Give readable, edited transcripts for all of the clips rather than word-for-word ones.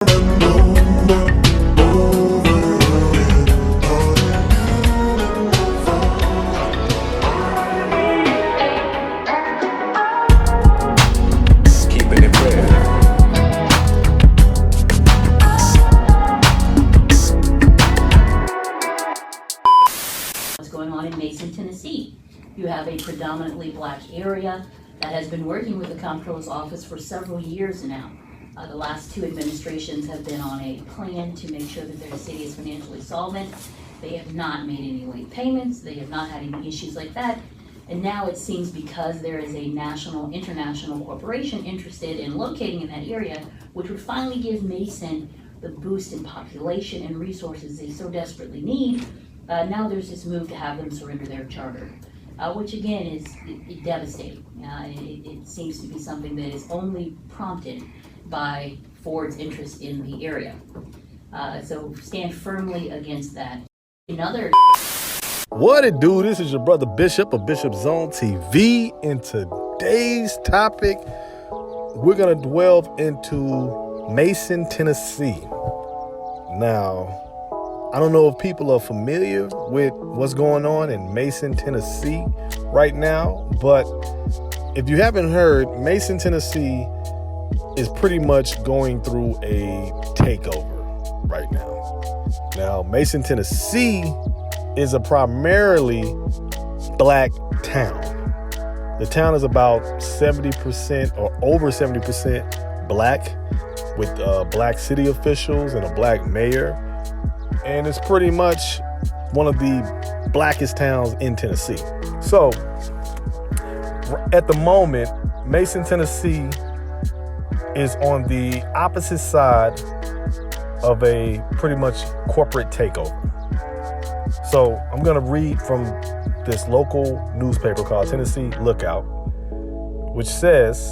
What's going on in Mason, Tennessee? You have a predominantly black area that has been working with the comptroller's office for several years now. The last two administrations have been on a plan to make sure that their city is financially solvent. They have not made any late payments. They have not had any issues like that. And now it seems because there is a national, international corporation interested in locating in that area, which would finally give Mason the boost in population and resources they so desperately need. Now there's this move to have them surrender their charter, which again is devastating. It seems to be something that is only prompted by Ford's interest in the area. So stand firmly against that. Another. What it do? This is your brother Bishop of Bishop Zone TV. In today's topic, we're going to delve into Mason, Tennessee. Now, I don't know if people are familiar with what's going on in Mason, Tennessee right now, but if you haven't heard, Mason, Tennessee is pretty much going through a takeover right now. Now, Mason, Tennessee is a primarily black town. The town is about 70% or over 70% black, with black city officials and a black mayor. And it's pretty much one of the blackest towns in Tennessee. So at the moment, Mason, Tennessee is on the opposite side of a pretty much corporate takeover. So I'm going to read from this local newspaper called Tennessee Lookout, which says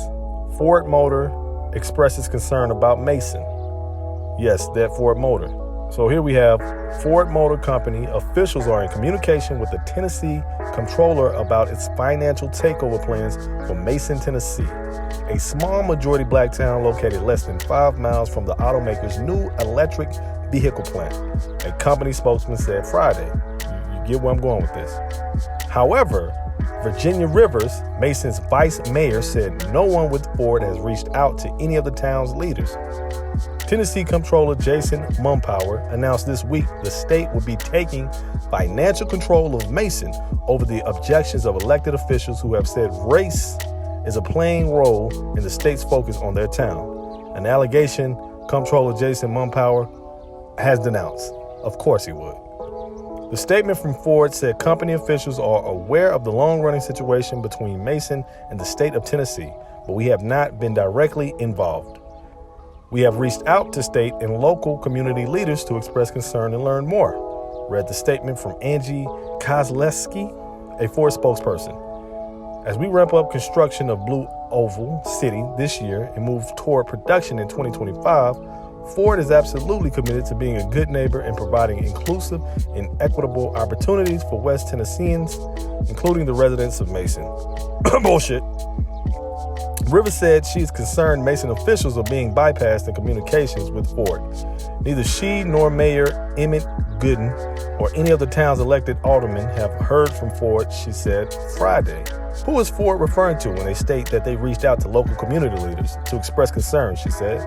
Ford Motor expresses concern about Mason. Yes, that Ford Motor. So here we have Ford Motor Company officials are in communication with the Tennessee comptroller about its financial takeover plans for Mason, Tennessee, a small majority black town located less than 5 miles from the automaker's new electric vehicle plant, a company spokesman said Friday. You get where I'm going with this. However, Virginia Rivers, Mason's vice mayor, said no one with Ford has reached out to any of the town's leaders. Tennessee Comptroller Jason Mumpower announced this week the state will be taking financial control of Mason over the objections of elected officials who have said race is a playing role in the state's focus on their town, an allegation Comptroller Jason Mumpower has denounced. Of course he would. The statement from Ford said company officials are aware of the long-running situation between Mason and the state of Tennessee, but we have not been directly involved. We have reached out to state and local community leaders to express concern and learn more, read the statement from Angie Kozlewski, a Ford spokesperson. As we ramp up construction of Blue Oval City this year and move toward production in 2025, Ford is absolutely committed to being a good neighbor and providing inclusive and equitable opportunities for West Tennesseans, including the residents of Mason. Bullshit. Rivers said she is concerned Mason officials are being bypassed in communications with Ford. Neither she nor Mayor Emmett Gooden or any of the town's elected aldermen have heard from Ford, she said Friday. Who is Ford referring to when they state that they reached out to local community leaders to express concern, she said.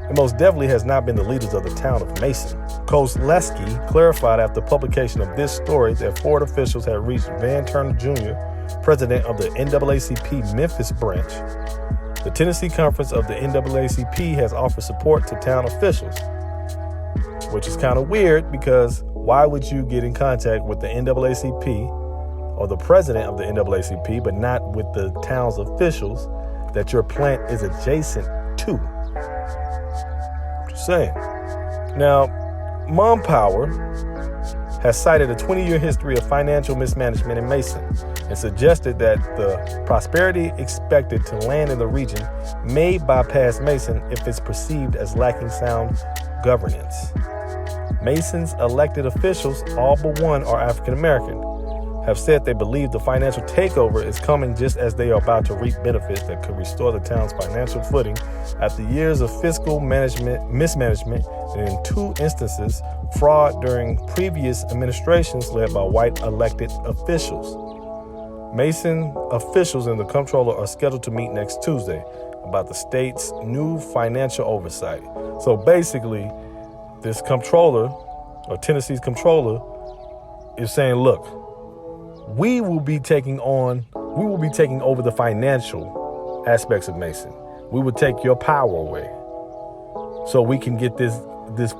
It most definitely has not been the leaders of the town of Mason. Kozlewski clarified after publication of this story that Ford officials had reached Van Turner Jr., president of the NAACP Memphis branch. The Tennessee Conference of the NAACP has offered support to town officials, which is kind of weird because why would you get in contact with the NAACP or the president of the NAACP, but not with the town's officials that your plant is adjacent to? Just saying. Now, Mumpower has cited a 20-year history of financial mismanagement in Mason and suggested that the prosperity expected to land in the region may bypass Mason if it's perceived as lacking sound governance. Mason's elected officials, all but one, are African American. have said they believe the financial takeover is coming just as they are about to reap benefits that could restore the town's financial footing after years of fiscal mismanagement, and in 2 instances, fraud during previous administrations led by white elected officials. Mason officials and the comptroller are scheduled to meet next Tuesday about the state's new financial oversight. So basically, this comptroller, or Tennessee's comptroller, is saying, look, we will be taking over the financial aspects of Mason. We will take your power away so we can get this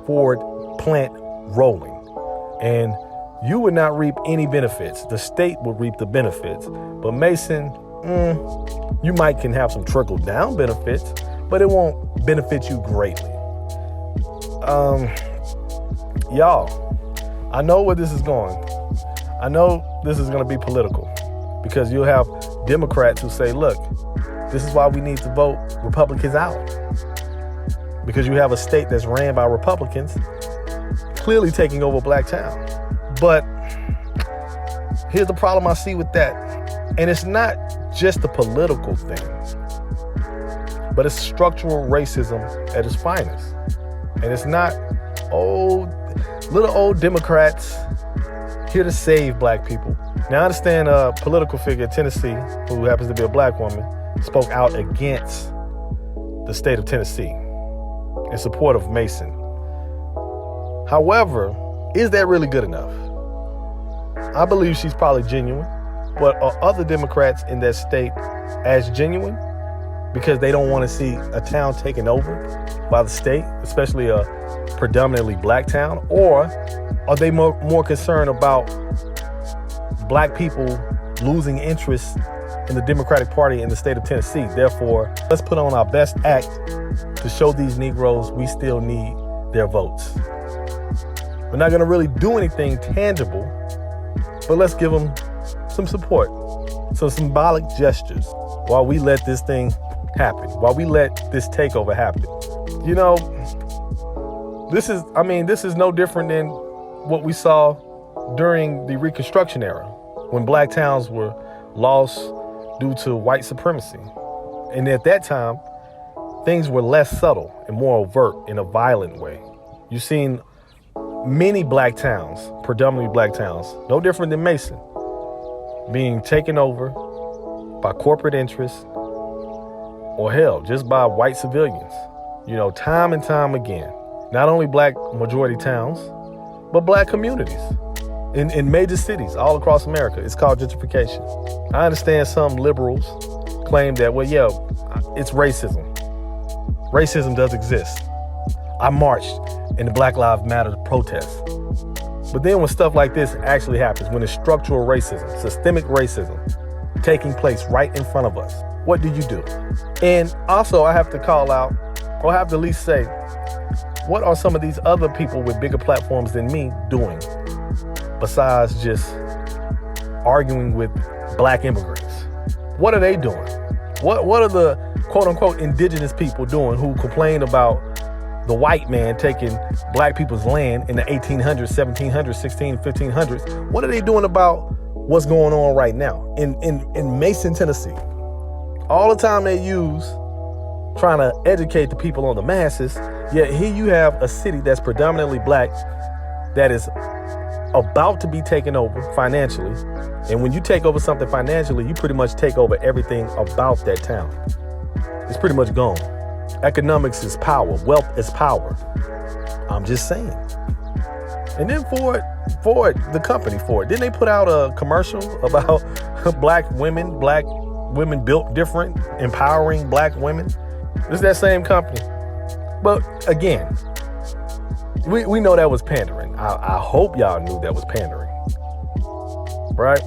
Ford plant rolling. And you would not reap any benefits. The state would reap the benefits. But Mason, you might can have some trickle down benefits, but it won't benefit you greatly. Y'all, I know where this is going. I know this is going to be political, because you'll have Democrats who say, look, this is why we need to vote Republicans out. Because you have a state that's ran by Republicans clearly taking over Blacktown. But here's the problem I see with that. And it's not just a political thing, but it's structural racism at its finest. And it's not little old Democrats here to save black people. Now, I understand a political figure in Tennessee, who happens to be a black woman, spoke out against the state of Tennessee in support of Mason. However, is that really good enough? I believe she's probably genuine, but are other Democrats in that state as genuine? Because they don't want to see a town taken over by the state, especially a predominantly black town? Or are they more concerned about black people losing interest in the Democratic Party in the state of Tennessee? Therefore, let's put on our best act to show these Negroes we still need their votes. We're not going to really do anything tangible, but let's give them some support, some symbolic gestures while we let this thing happen, while we let this takeover happen. You know, this is no different than what we saw during the Reconstruction era, when black towns were lost due to white supremacy. And at that time, things were less subtle and more overt in a violent way. You've seen many black towns, predominantly black towns, no different than Mason, being taken over by corporate interests, or hell, just by white civilians. You know, time and time again. Not only black majority towns, but black communities in major cities all across America. It's called gentrification. I understand some liberals claim that, well, yeah, it's racism. Racism does exist. I marched in the Black Lives Matter protests. But then when stuff like this actually happens, when it's structural racism, systemic racism taking place right in front of us, what do you do? And also, I have to call out, or I have to at least say, what are some of these other people with bigger platforms than me doing besides just arguing with black immigrants? What are they doing? What are the quote-unquote indigenous people doing who complain about the white man taking black people's land in the 1800s, 1700s, 1600s, 1500s? What are they doing about what's going on right now in Mason, Tennessee? All the time they use trying to educate the people on the masses, yet here you have a city that's predominantly black that is about to be taken over financially. And when you take over something financially, you pretty much take over everything about that town. It's pretty much gone. Economics is power. Wealth is power. I'm just saying. And then Ford, the company Ford, didn't they put out a commercial about black women built different, empowering black women? It's that same company. But again, we know that was pandering. I hope y'all knew that was pandering. Right?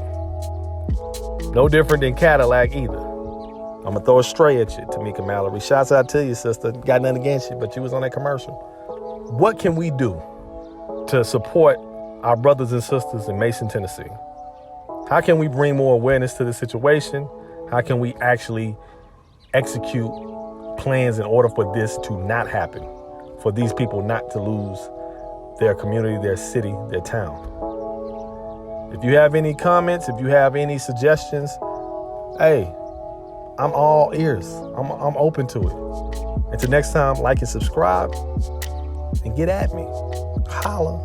No different than Cadillac either. I'm going to throw a stray at you, Tamika Mallory. Shouts out to you, sister. Got nothing against you, but you was on that commercial. What can we do to support our brothers and sisters in Mason, Tennessee? How can we bring more awareness to the situation? How can we actually execute plans in order for this to not happen, for these people not to lose their community, their city, their town? If you have any comments, if you have any suggestions, hey, I'm all ears. I'm open to it. Until next time, like and subscribe and get at me. Holla.